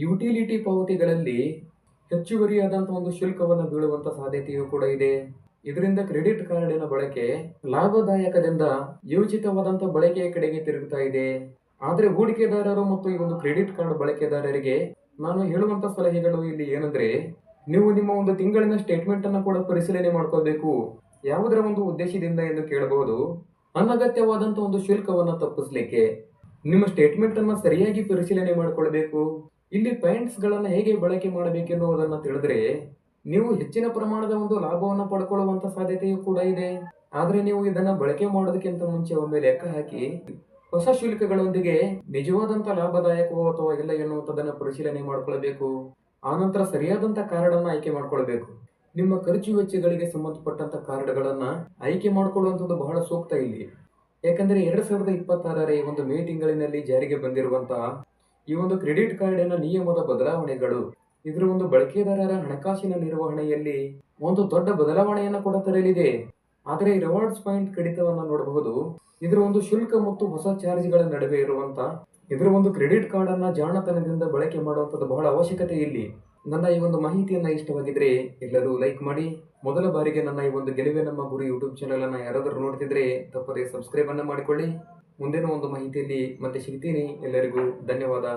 Utility ಪಾವತಿಗಳಲ್ಲಿ ಹೆಚ್ಚುವರಿಯಾದಂತಹ ಒಂದು ಶುಲ್ಕವನ್ನು ಬೀಳುವಂತ ಸಾಧ್ಯತೆಯೂ ಕೂಡ ಇದೆ. ಇದರಿಂದ ಕ್ರೆಡಿಟ್ ಕಾರ್ಡಿನ ಬಳಕೆ ಲಾಭದಾಯಕದಿಂದ ಯೋಚಿತವಾದಂತಹ ಬಳಕೆಯ ಕಡೆಗೆ ತಿರುಗುತ್ತಾ ಇದೆ. ಆದರೆ ಹೂಡಿಕೆದಾರರು ಮತ್ತು ಈ ಒಂದು ಕ್ರೆಡಿಟ್ ಕಾರ್ಡ್ ಬಳಕೆದಾರರಿಗೆ ನಾನು ಹೇಳುವಂತ ಸಲಹೆಗಳು ಇಲ್ಲಿ ಏನಂದ್ರೆ, ನೀವು ನಿಮ್ಮ ಒಂದು ತಿಂಗಳಿನ ಸ್ಟೇಟ್ಮೆಂಟ್ ಅನ್ನು ಕೂಡ ಪರಿಶೀಲನೆ ಮಾಡ್ಕೋಬೇಕು. ಯಾವುದರ ಒಂದು ಉದ್ದೇಶದಿಂದ ಎಂದು ಕೇಳಬಹುದು. ಅನಗತ್ಯವಾದಂತಹ ಒಂದು ಶುಲ್ಕವನ್ನ ತಪ್ಪಿಸಲಿಕ್ಕೆ ನಿಮ್ಮ ಸ್ಟೇಟ್ಮೆಂಟ್ ಅನ್ನ ಸರಿಯಾಗಿ ಪರಿಶೀಲನೆ ಮಾಡಿಕೊಳ್ಬೇಕು. ಇಲ್ಲಿ ಪಾಯಿಂಟ್ಸ್ ಗಳನ್ನ ಹೇಗೆ ಬಳಕೆ ಮಾಡಬೇಕೆನ್ನುವುದನ್ನ ತಿಳಿದ್ರೆ ನೀವು ಹೆಚ್ಚಿನ ಪ್ರಮಾಣದ ಒಂದು ಲಾಭವನ್ನ ಪಡ್ಕೊಳ್ಳುವಂತ ಸಾಧ್ಯತೆಯೂ ಕೂಡ ಇದೆ. ಆದ್ರೆ ನೀವು ಇದನ್ನ ಬಳಕೆ ಮಾಡೋದಕ್ಕಿಂತ ಮುಂಚೆ ಒಮ್ಮೆ ಲೆಕ್ಕ ಹಾಕಿ ಹೊಸ ಶುಲ್ಕಗಳೊಂದಿಗೆ ನಿಜವಾದಂತ ಲಾಭದಾಯಕವೋ ಅಥವಾ ಇಲ್ಲ ಎನ್ನುವಂಥದ್ದನ್ನ ಪರಿಶೀಲನೆ ಮಾಡ್ಕೊಳ್ಬೇಕು. ಆನಂತರ ಸರಿಯಾದಂತ ಕಾರ್ಡ್ ಅನ್ನ ಆಯ್ಕೆ ಮಾಡ್ಕೊಳ್ಬೇಕು. ನಿಮ್ಮ ಖರ್ಚು ವೆಚ್ಚಗಳಿಗೆ ಸಂಬಂಧಪಟ್ಟಂತ ಕಾರ್ಡ್ಗಳನ್ನ ಆಯ್ಕೆ ಮಾಡ್ಕೊಳ್ಳುವಂಥದ್ದು ಬಹಳ ಸೂಕ್ತ ಇಲ್ಲಿ. ಯಾಕಂದ್ರೆ 2026ರ ಈ ಒಂದು ಮೇ ತಿಂಗಳಿನಲ್ಲಿ ಜಾರಿಗೆ ಬಂದಿರುವಂತಹ ಈ ಒಂದು ಕ್ರೆಡಿಟ್ ಕಾರ್ಡಿನ ನಿಯಮದ ಬದಲಾವಣೆಗಳು ಇದರ ಒಂದು ಬಳಕೆದಾರರ ಹಣಕಾಸಿನ ನಿರ್ವಹಣೆಯಲ್ಲಿ ಒಂದು ದೊಡ್ಡ ಬದಲಾವಣೆಯನ್ನು ಕೂಡ ತರಲಿದೆ. ಆದರೆ ರಿವಾರ್ಡ್ಸ್ ಪಾಯಿಂಟ್ ಕಡಿತವನ್ನು ನೋಡಬಹುದು. ಇದರ ಒಂದು ಶುಲ್ಕ ಮತ್ತು ಹೊಸ ಚಾರ್ಜ್ಗಳ ನಡುವೆ ಇರುವಂತ ಇದರ ಒಂದು ಕ್ರೆಡಿಟ್ ಕಾರ್ಡ್ ಅನ್ನ ಜಾಣತನದಿಂದ ಬಳಕೆ ಮಾಡುವಂಥದ್ದು ಬಹಳ ಅವಶ್ಯಕತೆ ಇಲ್ಲಿ. ನನ್ನ ಈ ಒಂದು ಮಾಹಿತಿಯನ್ನ ಇಷ್ಟವಾಗಿದ್ರೆ ಎಲ್ಲರೂ ಲೈಕ್ ಮಾಡಿ. ಮೊದಲ ಬಾರಿಗೆ ನನ್ನ ಈ ಒಂದು ಗೆಲುವೆ ನಮ್ಮ ಗುರಿ ಯೂಟ್ಯೂಬ್ ಚಾನೆಲ್ ಅನ್ನ ಯಾರಾದರೂ ನೋಡ್ತಿದ್ರೆ ತಪ್ಪದೇ ಸಬ್ಸ್ಕ್ರೈಬ್ ಅನ್ನ ಮಾಡಿಕೊಳ್ಳಿ. ಮುಂದಿನ ಒಂದು ಮಾಹಿತಿಯಲ್ಲಿ ಮತ್ತೆ ಸಿಗ್ತೀನಿ. ಎಲ್ಲರಿಗೂ ಧನ್ಯವಾದ.